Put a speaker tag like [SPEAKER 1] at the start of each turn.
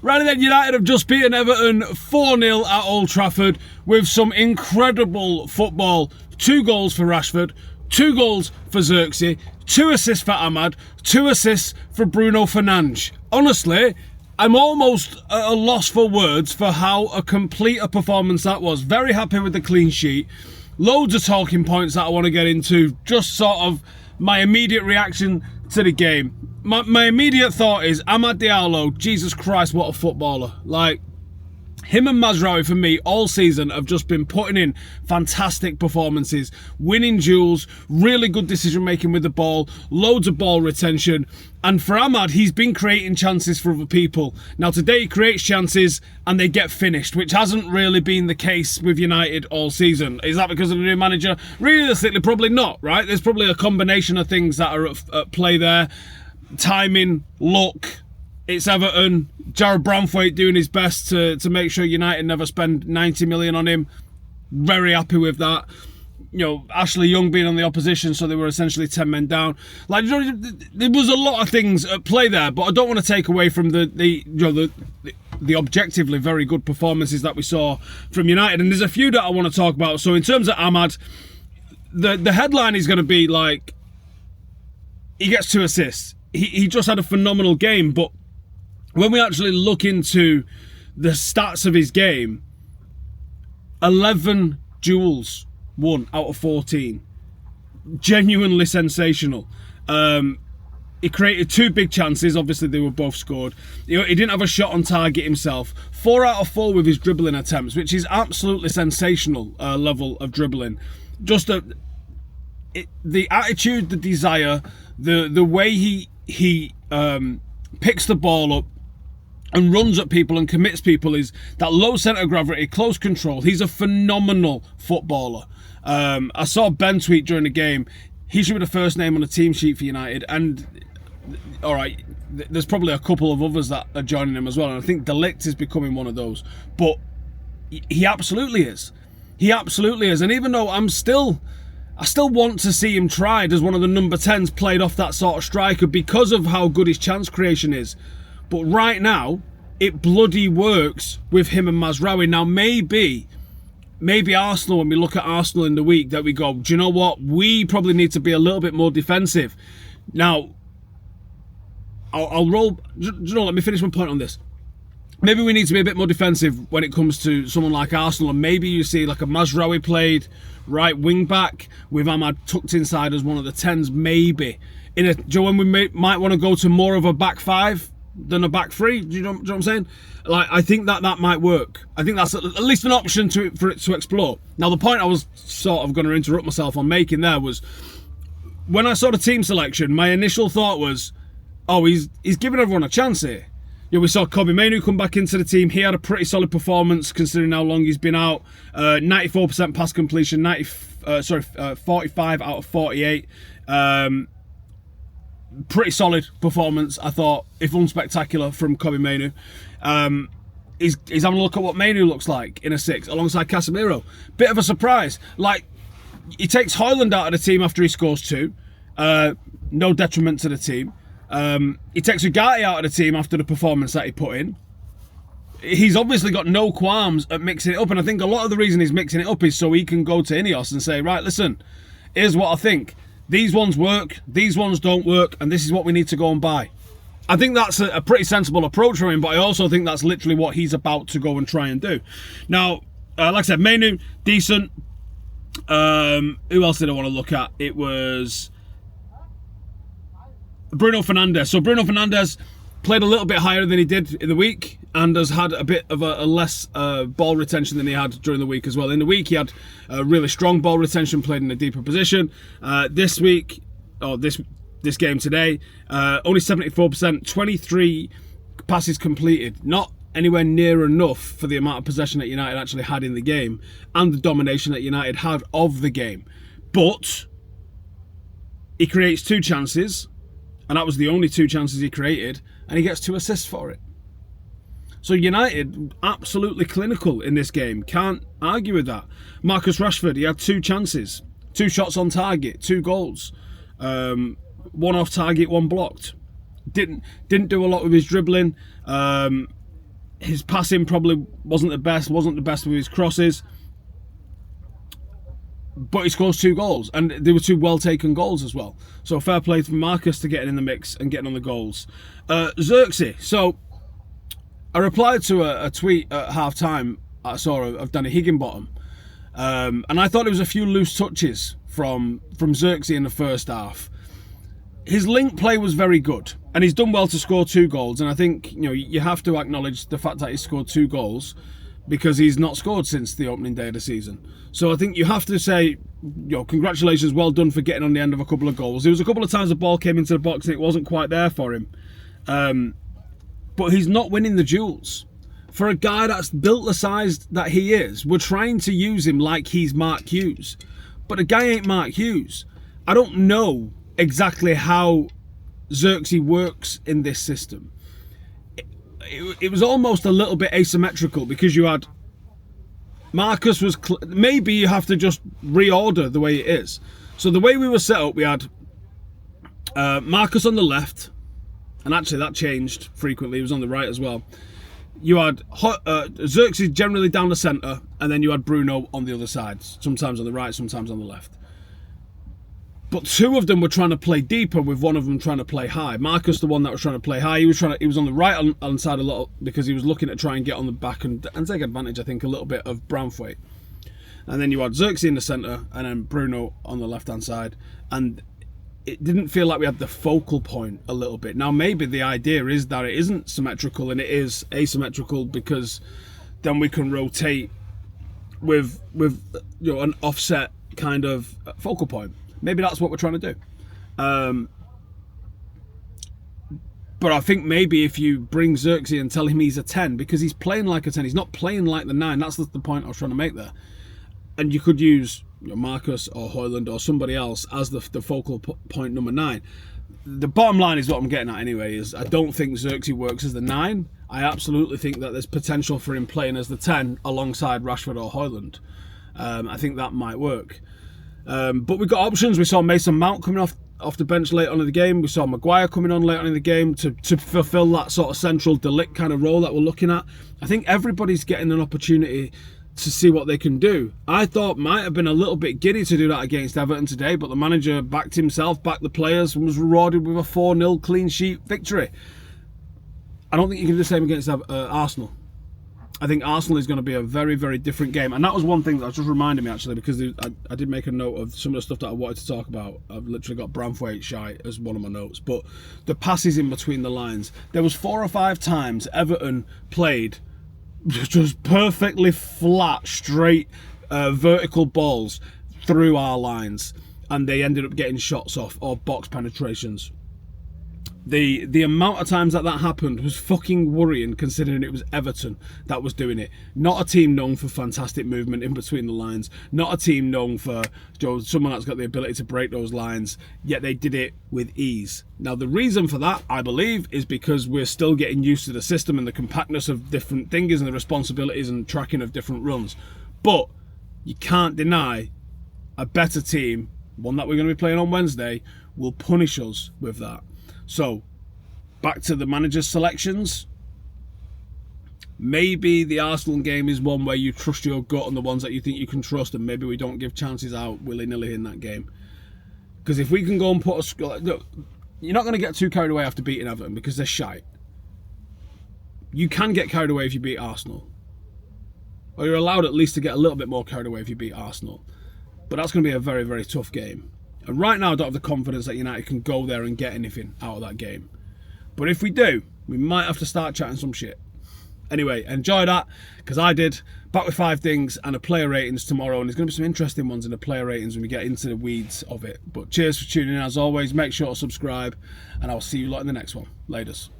[SPEAKER 1] Right then, United have just beaten Everton 4-0 at Old Trafford with some incredible football. 2 goals for Rashford, 2 goals for Zirkzee, 2 assists for Amad, 2 assists for Bruno Fernandes. Honestly, I'm almost at a loss for words for how complete a performance that was. Very happy with the clean sheet. Loads of talking points that I want to get into. Just sort of my immediate reaction to the game. My immediate thought is Amad Diallo, Jesus Christ, what a footballer. Like, him and Mazraoui, for me, all season have just been putting in fantastic performances, winning duels, really good decision-making with the ball, loads of ball retention. And for Amad, he's been creating chances for other people. Now, today he creates chances and they get finished, which hasn't really been the case with United all season. Is that because of the new manager? Realistically, probably not, right? There's probably a combination of things that are at play there. Timing, luck. It's Everton. Jared Branthwaite doing his best to make sure United never spend 90 million on him. Very happy with that. You know, Ashley Young being on the opposition, so they were essentially 10 men down. Like, you know, there was a lot of things at play there, but I don't want to take away from the objectively very good performances that we saw from United. And there's a few that I want to talk about. So in terms of Amad, the headline is going to be like, he gets 2 assists. He just had a phenomenal game, but when we actually look into the stats of his game, 11 duels won out of 14. Genuinely sensational. He created 2 big chances. Obviously, they were both scored. He didn't have a shot on target himself. 4 out of 4 with his dribbling attempts, which is absolutely sensational level of dribbling. Just the attitude, the desire, the way he picks the ball up and runs at people and commits people, is that low centre of gravity, close control. He's a phenomenal footballer. I saw Ben tweet during the game, he should be the first name on the team sheet for United, and alright, there's probably a couple of others that are joining him as well, and I think Delict is becoming one of those, but he absolutely is. He absolutely is, and even though I still want to see him tried as one of the number 10s played off that sort of striker because of how good his chance creation is. But right now, it bloody works with him and Mazraoui. Now, maybe Arsenal, when we look at Arsenal in the week, that we go, do you know what? We probably need to be a little bit more defensive. Now, I'll roll... Do you know, let me finish my point on this. Maybe we need to be a bit more defensive when it comes to someone like Arsenal, and maybe you see like a Mazraoui played right wing back with Amad tucked inside as one of the 10s, maybe. Do you know when we might want to go to more of a back 5 than a back 3? Do you know what I'm saying? Like, I think that might work. I think that's at least an option for it to explore. Now, the point I was sort of going to interrupt myself on making there was, when I saw the team selection, my initial thought was, oh, he's giving everyone a chance here. Yeah, we saw Kobbie Mainoo come back into the team. He had a pretty solid performance considering how long he's been out. 94% pass completion, 45 out of 48. Pretty solid performance, I thought, if unspectacular, from Kobbie Mainoo. He's having a look at what Mainoo looks like in a 6 alongside Casemiro. Bit of a surprise. Like, he takes Højlund out of the team after he scores 2. No detriment to the team. He takes Ugarte out of the team after the performance that he put in. He's obviously got no qualms at mixing it up, and I think a lot of the reason he's mixing it up is so he can go to Ineos and say, right, listen, here's what I think. These ones work, these ones don't work, and this is what we need to go and buy. I think that's a pretty sensible approach from him, but I also think that's literally what he's about to go and try and do. Now, like I said, Mainoo, decent. Who else did I want to look at? It was Bruno Fernandes. So Bruno Fernandes played a little bit higher than he did in the week and has had a bit of a less ball retention than he had during the week as well. In the week, he had a really strong ball retention, played in a deeper position. This week, or this game today, only 74%, 23 passes completed. Not anywhere near enough for the amount of possession that United actually had in the game and the domination that United had of the game. But he creates 2 chances, and that was the only 2 chances he created, and he gets 2 assists for it. So United, absolutely clinical in this game. Can't argue with that. Marcus Rashford, he had 2 chances. 2 shots on target, 2 goals. 1 off target, 1 blocked. Didn't do a lot with his dribbling. His passing probably wasn't the best with his crosses. But he scores 2 goals, and they were 2 well-taken goals as well. So fair play for Marcus to getting in the mix and getting on the goals. Zirkzee. So I replied to a tweet at half-time I saw of Danny Higginbottom. And I thought there was a few loose touches from Zirkzee in the first half. His link play was very good, and he's done well to score 2 goals. And I think you have to acknowledge the fact that he scored 2 goals because he's not scored since the opening day of the season. So I think you have to say, congratulations, well done for getting on the end of a couple of goals. There was a couple of times the ball came into the box and it wasn't quite there for him. But he's not winning the duels. For a guy that's built the size that he is, we're trying to use him like he's Mark Hughes. But the guy ain't Mark Hughes. I don't know exactly how Zirkzee works in this system. It was almost a little bit asymmetrical because you had Marcus was maybe you have to just reorder the way it is. So the way we were set up, we had Marcus on the left, and actually that changed frequently. He was on the right as well. You had Zirkzee generally down the centre, and then you had Bruno on the other side, sometimes on the right, sometimes on the left. But 2 of them were trying to play deeper, with one of them trying to play high. Marcus, the one that was trying to play high, he was on the right on side a lot because he was looking to try and get on the back and take advantage, I think, a little bit of Branthwaite. And then you had Zirkzee in the centre, and then Bruno on the left hand side. And it didn't feel like we had the focal point a little bit. Now maybe the idea is that it isn't symmetrical and it is asymmetrical because then we can rotate with an offset kind of focal point. Maybe that's what we're trying to do. But I think maybe if you bring Zirkzee and tell him he's a 10, because he's playing like a 10, he's not playing like the 9. That's the point I was trying to make there. And you could use Marcus or Højlund or somebody else as the focal point number 9. The bottom line is what I'm getting at anyway, is I don't think Zirkzee works as the 9. I absolutely think that there's potential for him playing as the 10 alongside Rashford or Højlund. I think that might work. But we've got options. We saw Mason Mount coming off the bench late on in the game. We saw Maguire coming on late on in the game to fulfil that sort of central delict kind of role that we're looking at. I think everybody's getting an opportunity to see what they can do. I thought might have been a little bit giddy to do that against Everton today, but the manager backed himself, backed the players, and was rewarded with a 4-0 clean sheet victory. I don't think you can do the same against Arsenal. I think Arsenal is going to be a very, very different game. And that was one thing that just reminded me, actually, because I did make a note of some of the stuff that I wanted to talk about. I've literally got Branthwaite shy as one of my notes. But the passes in between the lines. There was 4 or 5 times Everton played just perfectly flat, straight, vertical balls through our lines. And they ended up getting shots off or box penetrations. The amount of times that happened was fucking worrying, considering it was Everton that was doing it. Not a team known for fantastic movement in between the lines. Not a team known for someone that's got the ability to break those lines. Yet they did it with ease. Now the reason for that, I believe, is because we're still getting used to the system and the compactness of different things and the responsibilities and tracking of different runs. But you can't deny a better team, one that we're going to be playing on Wednesday, will punish us with that. So, back to the manager's selections. Maybe the Arsenal game is one where you trust your gut on the ones that you think you can trust, and maybe we don't give chances out willy-nilly in that game. Because if we can go and put a score... Look, you're not going to get too carried away after beating Everton because they're shite. You can get carried away if you beat Arsenal. Or you're allowed at least to get a little bit more carried away if you beat Arsenal. But that's going to be a very, very tough game. And right now I don't have the confidence that United can go there and get anything out of that game. But if we do, we might have to start chatting some shit. Anyway, enjoy that, because I did. Back with 5 things and a player ratings tomorrow, and there's going to be some interesting ones in the player ratings when we get into the weeds of it. But cheers for tuning in as always. Make sure to subscribe, and I'll see you lot in the next one. Laters.